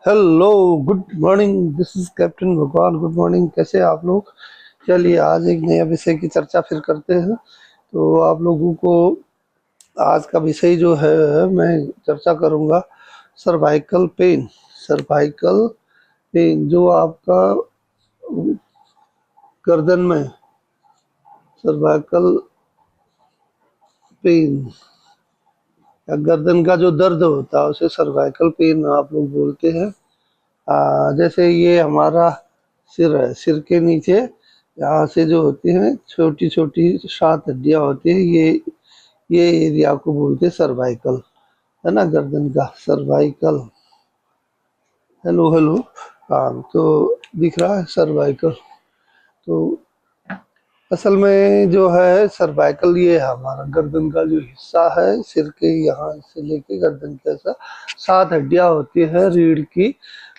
Hello, good morning. This is captain Bhagwan. Good morning. कैसे हैं आप लोग? चलिए आज एक नया विषय की चर्चा फिर करते हैं। तो आप लोगों को आज का विषय जो है मैं चर्चा करूंगा सर्वाइकल पेन। सर्वाइकल पेन जो आपका गर्दन में सर्वाइकल पेन या गर्दन का जो दर्द होता है उसे सर्वाइकल पेन आप लोग बोलते हैं। जैसे ये हमारा सिर है, सिर के नीचे यहाँ से जो होती है छोटी छोटी 7 हड्डियां होती है, ये एरिया को बोलते हैं सर्वाइकल, है ना, गर्दन का सर्वाइकल। Hello hello. हाँ, तो दिख रहा है सर्वाइकल। तो असल में जो है सर्वाइकल ये हमारा गर्दन का जो हिस्सा है, सिर के यहाँ से लेके गर्दन के ऐसा 7 हड्डियां होती है रीढ़ की,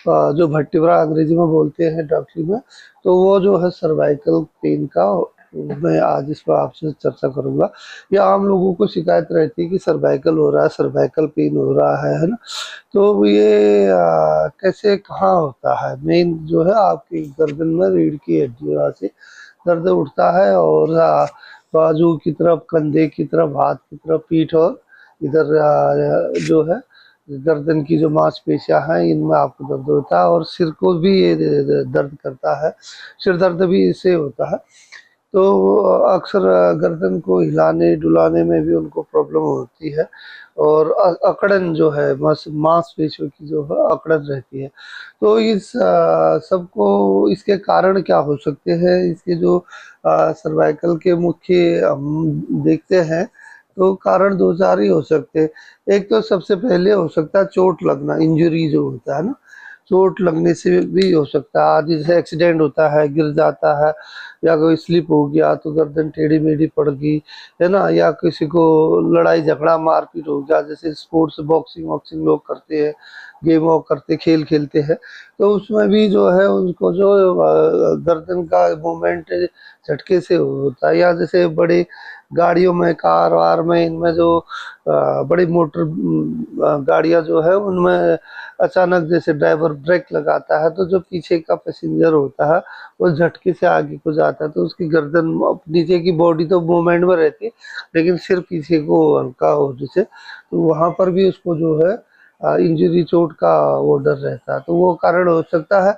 जो वर्टिब्रा अंग्रेजी में बोलते हैं डॉक्टरी में। तो वो जो है सर्वाइकल पेन का मैं आज इस पर आपसे चर्चा करूंगा। या आम लोगों को शिकायत रहती है कि सर्वाइकल हो रहा है, सर्वाइकल पेन हो रहा है ना। तो ये कैसे कहाँ होता है? मेन जो है आपकी गर्दन में रीढ़ की हड्डियों से दर्द उठता है, और बाजू की तरफ, कंधे की तरफ, हाथ की तरफ, पीठ और इधर जो है गर्दन की जो मांसपेशियां हैं इनमें आपको दर्द होता है, और सिर को भी ये दर्द करता है। सिर दर्द भी इससे होता है। तो अक्सर गर्दन को हिलाने डुलाने में भी उनको प्रॉब्लम होती है, और अकड़न जो है मांसपेशियों की जो है अकड़न रहती है। तो इस सबको इसके कारण क्या हो सकते हैं? इसके जो सर्वाइकल के मुख्य हम देखते हैं तो कारण दो चार ही हो सकते हैं। एक तो सबसे पहले हो सकता है चोट लगना, इंजरी जो होता है ना, चोट लगने से भी हो सकता है। आज जैसे एक्सीडेंट होता है, गिर जाता है, या कोई स्लिप हो गया तो गर्दन टेढ़ी मेढ़ी पड़ गई, है ना, या किसी को लड़ाई झगड़ा मारपीट हो गया, जैसे स्पोर्ट्स बॉक्सिंग वॉक्सिंग लोग करते हैं, गेम वॉक करते, खेल खेलते हैं, तो उसमें भी जो है उनको जो गर्दन का मूवमेंट झटके से होता है। या जैसे बड़ी गाड़ियों में, कार वार में, इनमें जो बड़ी मोटर गाड़ियां जो है उनमें अचानक जैसे ड्राइवर ब्रेक लगाता है तो जो पीछे का पैसेंजर होता है वो झटके से आगे को जाता है, तो उसकी गर्दन, नीचे की बॉडी तो मूवमेंट में रहती है लेकिन सिर पीछे को हल्का होने से, तो वहां पर भी उसको जो है इंजरी, चोट का वो डर रहता है, तो वो कारण हो सकता है।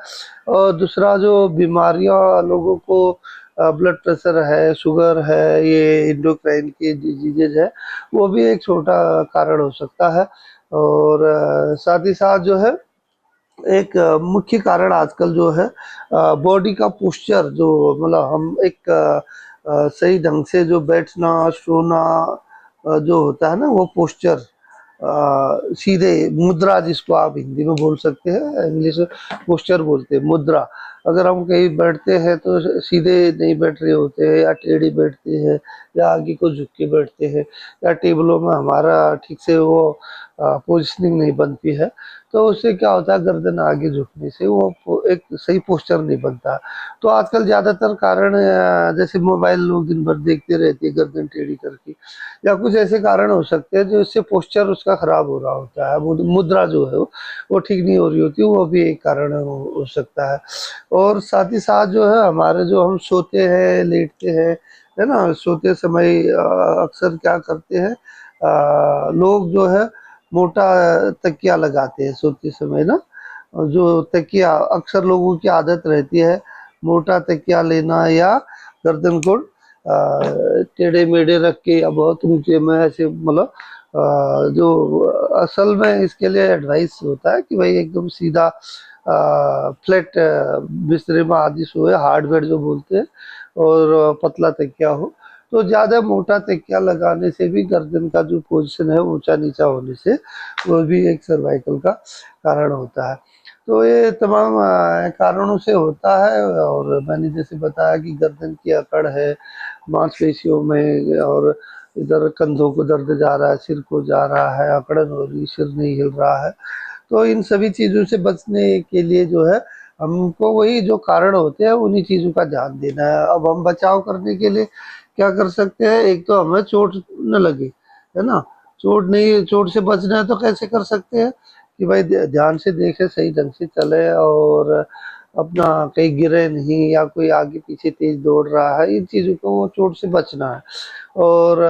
और दूसरा जो बीमारियां लोगों को, ब्लड प्रेशर है, शुगर है, ये इंडोक्राइन की डिजीजेज है, वो भी एक छोटा कारण हो सकता है। और साथ ही साथ जो है एक मुख्य कारण आजकल जो है बॉडी का पोस्चर, जो मतलब हम एक सही ढंग से जो बैठना सोना जो होता है ना, वो पोस्चर, सीधे मुद्रा जिसको आप हिंदी में बोल सकते हैं, इंग्लिश में पोस्चर बोलते हैं, मुद्रा। अगर हम कहीं बैठते हैं तो सीधे नहीं बैठ रहे होते हैं, या टेढ़ी बैठते हैं, या आगे को झुक के बैठते हैं, या टेबलों में हमारा ठीक से वो पोजिशनिंग नहीं बनती है, तो उससे क्या होता है, गर्दन आगे झुकने से वो एक सही पोस्चर नहीं बनता। तो आजकल ज़्यादातर कारण जैसे मोबाइल लोग दिन भर देखते रहते हैं गर्दन टेढ़ी करके, या कुछ ऐसे कारण हो सकते हैं जो इससे पोस्चर उसका खराब हो रहा होता है, मुद्रा जो है वो ठीक नहीं हो रही होती, वो भी एक कारण हो सकता है। और साथ ही साथ जो है हमारे जो हम सोते हैं, लेटते हैं, है ना, सोते समय अक्सर क्या करते हैं लोग जो है मोटा तकिया लगाते हैं सोते समय ना। और जो तकिया, अक्सर लोगों की आदत रहती है मोटा तकिया लेना, या गर्दन को टेढ़े मेढ़े रख के, या बहुत ऊंचे में ऐसे, मतलब जो असल में इसके लिए एडवाइस होता है कि भाई एकदम सीधा फ्लैट बिस्तरे में आदि सोए, हार्ड बेड जो बोलते हैं, और पतला तकिया हो। तो ज़्यादा मोटा तकिया लगाने से भी गर्दन का जो पोजीशन है ऊंचा नीचा होने से वो भी एक सर्वाइकल का कारण होता है। तो ये तमाम कारणों से होता है। और मैंने जैसे बताया कि गर्दन की अकड़ है मांसपेशियों में, और इधर कंधों को दर्द जा रहा है, सिर को जा रहा है, अकड़न हो रही, सिर नहीं हिल रहा है। तो इन सभी चीज़ों से बचने के लिए जो है हमको वही जो कारण होते हैं उन्हीं चीज़ों का ध्यान देना है। अब हम बचाव करने के लिए क्या कर सकते हैं? एक तो हमें चोट न लगे, है ना, चोट नहीं, चोट से बचना है तो कैसे कर सकते हैं कि भाई ध्यान से देखे, सही ढंग से चले और अपना कहीं गिरे नहीं, या कोई आगे पीछे तेज दौड़ रहा है, इन चीज़ों को वो चोट से बचना है। और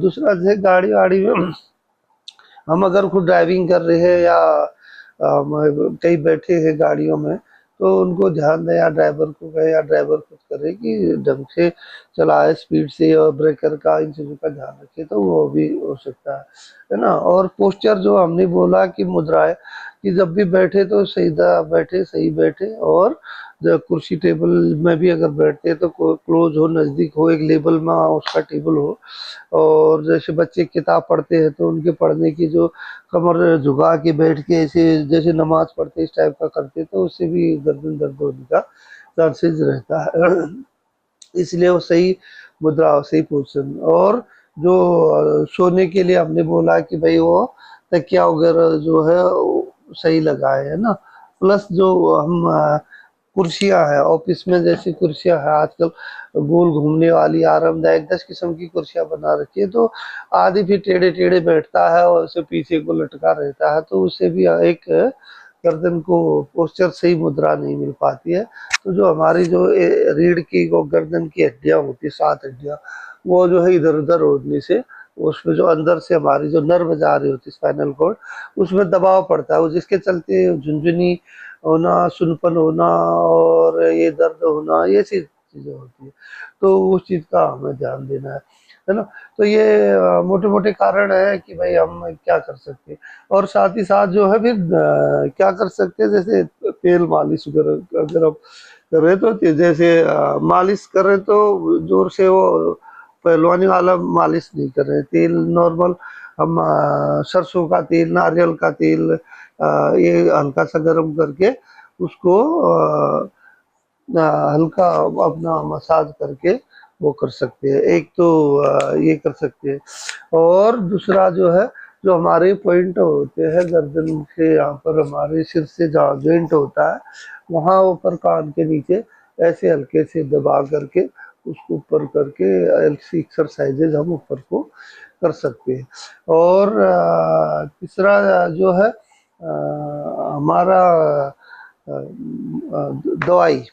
दूसरा जैसे गाड़ी वाड़ी में हम अगर खुद ड्राइविंग कर रहे हैं या कहीं बैठे हैं गाड़ियों में, तो उनको ध्यान दें, या ड्राइवर को कहे या ड्राइवर खुद करे कि ढंग से चलाए, स्पीड से, और ब्रेकर का, इन चीज़ों का ध्यान रखे, तो वो भी हो सकता है ना। और पोस्चर जो हमने बोला कि मुद्राएं, कि जब भी बैठे तो सीधा बैठे, सही बैठे, और जब कुर्सी टेबल में भी अगर बैठते हैं तो क्लोज हो, नज़दीक हो, एक लेवल में उसका टेबल हो। और जैसे बच्चे किताब पढ़ते हैं तो उनके पढ़ने की जो कमर झुका के बैठ के ऐसे जैसे नमाज पढ़ते इस टाइप का करते, तो उससे भी गर्दन दर्द होने का चांसेस रहता है। इसलिए वो सही मुद्रा, सही पोजीशन। और जो सोने के लिए हमने बोला कि भाई वो तकिया वगैरह जो है वो सही लगाए, है ना। प्लस जो हम कुर्सियां है ऑफिस में, जैसी कुर्सियां है आजकल गोल घूमने वाली आरामदायक 10 किस्म की कुर्सियां बना रखी है, तो आदि फिर टेढ़े टेढ़े बैठता है और उसे पीछे को लटका रहता है, तो उससे भी एक गर्दन को पोस्चर, सही मुद्रा नहीं मिल पाती है। तो जो हमारी जो रीढ़ की वो गर्दन की हड्डियां होती है, 7 हड्डियां, वो जो है इधर उधर उड़ने से उसमें जो अंदर से हमारी जो नर्व जा रही होती है स्पाइनल कॉर्ड, उसमें दबाव पड़ता है, जिसके चलते झुंझुनी होना, सुनपन होना और ये दर्द होना, ये चीजें होती है। तो उस चीज का हमें ध्यान देना है ना। तो ये मोटे मोटे कारण है कि भाई हम क्या कर सकते हैं। और साथ ही साथ जो है फिर क्या कर सकते हैं, जैसे तेल मालिश वगैरह अगर आप कर रहे तो जैसे मालिश कर रहे तो जोर से वो पहलवानी वाला मालिश नहीं कर रहे, तेल नॉर्मल हम सरसों का तेल, नारियल का तेल, ये हल्का सा गर्म करके उसको हल्का अपना मसाज करके वो कर सकते हैं। एक तो ये कर सकते हैं। और दूसरा जो है, जो हमारे पॉइंट होते हैं गर्दन से, यहाँ पर हमारे सिर से जहाँ जॉइंट होता है, वहाँ ऊपर कान के नीचे ऐसे हल्के से दबा करके उसको ऊपर करके ऐसी एक्सरसाइजेज हम ऊपर को कर सकते हैं। और तीसरा जो है हमारा दवाई,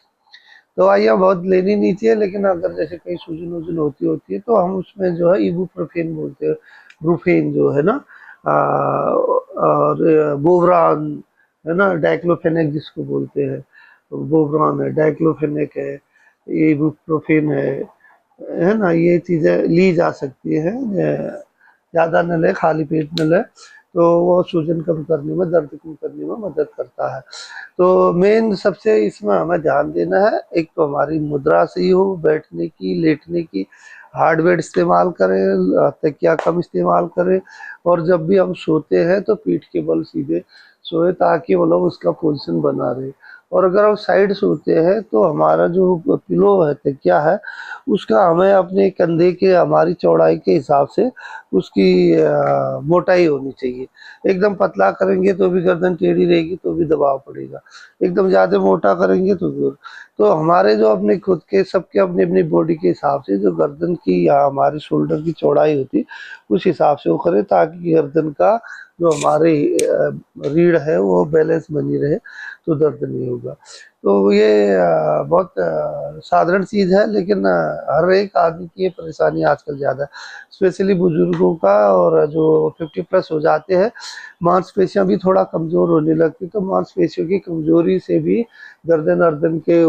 दवाइयाँ बहुत लेनी नहीं चाहिए, लेकिन अगर जैसे कहीं सूजन वूजन होती है तो हम उसमें जो है इबुप्रोफेन बोलते हैं, ब्रूफेन जो है ना, और बोवरान है ना, डाइक्लोफेनेक जिसको बोलते हैं, बोवरान है, डाइक्लोफेनेक है, इबुप्रोफेन है ना, ये चीज़ें ली जा सकती हैं। ज़्यादा न ले, खाली पेट न ले, तो वो सूजन कम करने में, दर्द कम करने में मदद करता है। तो मेन सबसे इसमें हमें ध्यान देना है, एक तो हमारी मुद्रा सही हो, बैठने की, लेटने की, हार्डवेयर इस्तेमाल करें, तकिया कम इस्तेमाल करें, और जब भी हम सोते हैं तो पीठ के बल सीधे सोए, ताकि वो लोग उसका पोजीशन बना रहे। और अगर हम साइड सोते हैं तो हमारा जो पिलो है, तकिया है, उसका हमें अपने कंधे के, हमारी चौड़ाई के हिसाब से उसकी मोटाई होनी चाहिए। एकदम पतला करेंगे तो भी गर्दन टेढ़ी रहेगी, तो भी दबाव पड़ेगा। एकदम ज़्यादा मोटा करेंगे तो हमारे जो अपने खुद के, सबके अपनी अपनी बॉडी के हिसाब से जो गर्दन की या हमारे शोल्डर की चौड़ाई होती, उस हिसाब से वो करें, ताकि गर्दन का जो हमारे रीढ़ है वो बैलेंस बनी रहे, तो दर्द नहीं होगा। तो ये बहुत साधारण चीज़ है, लेकिन हर एक आदमी की ये परेशानी आजकल ज़्यादा है, स्पेशली बुजुर्गों का। और जो 50+ हो जाते हैं, मांसपेशियां भी थोड़ा कमज़ोर होने लगती, तो मांसपेशियों की कमज़ोरी से भी गर्दन अर्दन के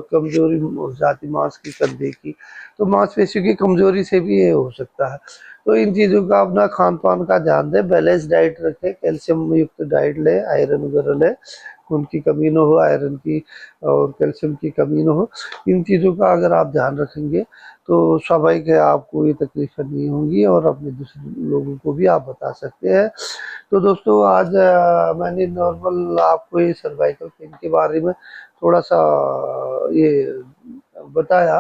कमज़ोरी हो जाती, मांस की, कंधे की, तो मांसपेशियों की कमज़ोरी से भी ये हो सकता है। तो इन चीज़ों का अपना खान पान का ध्यान दें, बैलेंस डाइट रखें, कैल्शियम युक्त डाइट लें, आयरन वगैरह लें, खून की कमी न हो, आयरन की और कैल्शियम की कमी न हो। इन चीज़ों का अगर आप ध्यान रखेंगे तो स्वाभाविक है आपको ये तकलीफें नहीं होंगी, और अपने दूसरे लोगों को भी आप बता सकते हैं। तो दोस्तों आज मैंने नॉर्मल आपको ये सर्वाइकल पेन के बारे में थोड़ा सा ये बताया,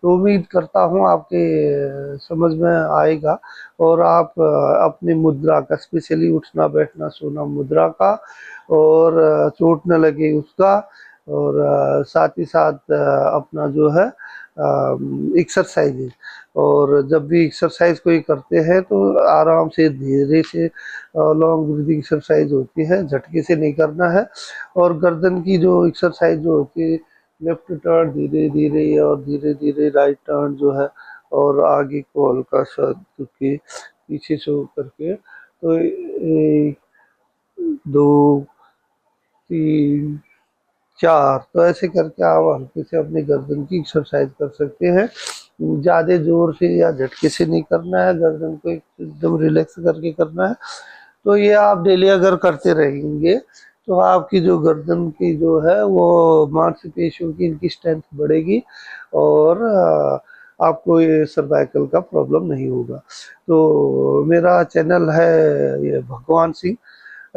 तो उम्मीद करता हूँ आपके समझ में आएगा, और आप अपनी मुद्रा का, स्पेशली उठना बैठना सोना मुद्रा का, और चोट न लगे उसका, और साथ ही साथ अपना जो है एक्सरसाइज। और जब भी एक्सरसाइज कोई करते हैं तो आराम से धीरे से लॉन्ग ब्रीदिंग एक्सरसाइज होती है, झटके से नहीं करना है। और गर्दन की जो एक्सरसाइज जो होती है, लेफ्ट टर्न धीरे धीरे और धीरे धीरे राइट टर्न जो है, और आगे को हल्का सा के पीछे से करके, तो 1, 2, 3, 4, तो ऐसे करके आप हल्के से अपनी गर्दन की एक्सरसाइज कर सकते हैं। ज़्यादा जोर से या झटके से नहीं करना है, गर्दन को एकदम रिलैक्स करके करना है। तो ये आप डेली अगर करते रहेंगे तो आपकी जो गर्दन की जो है वो मांसपेशियों की इनकी स्ट्रेंथ बढ़ेगी, और आपको ये सर्वाइकल का प्रॉब्लम नहीं होगा। तो मेरा चैनल है ये भगवान सिंह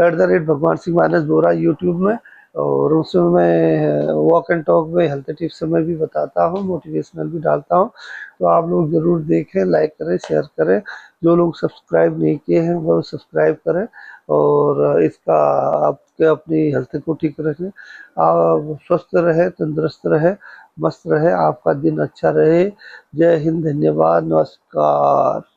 @ भगवान सिंह माइनस बोरा यूट्यूब में, और उसमें मैं वॉक एंड टॉक में हेल्थ टिप्स में भी बताता हूँ, मोटिवेशनल भी डालता हूँ। तो आप लोग ज़रूर देखें, लाइक करें, शेयर करें। जो लोग सब्सक्राइब नहीं किए हैं वो सब्सक्राइब करें, और इसका आपके अपनी हेल्थ को ठीक रखें। आप स्वस्थ रहे, तंदुरुस्त रहे, मस्त रहे, आपका दिन अच्छा रहे। जय हिंद, धन्यवाद, नमस्कार।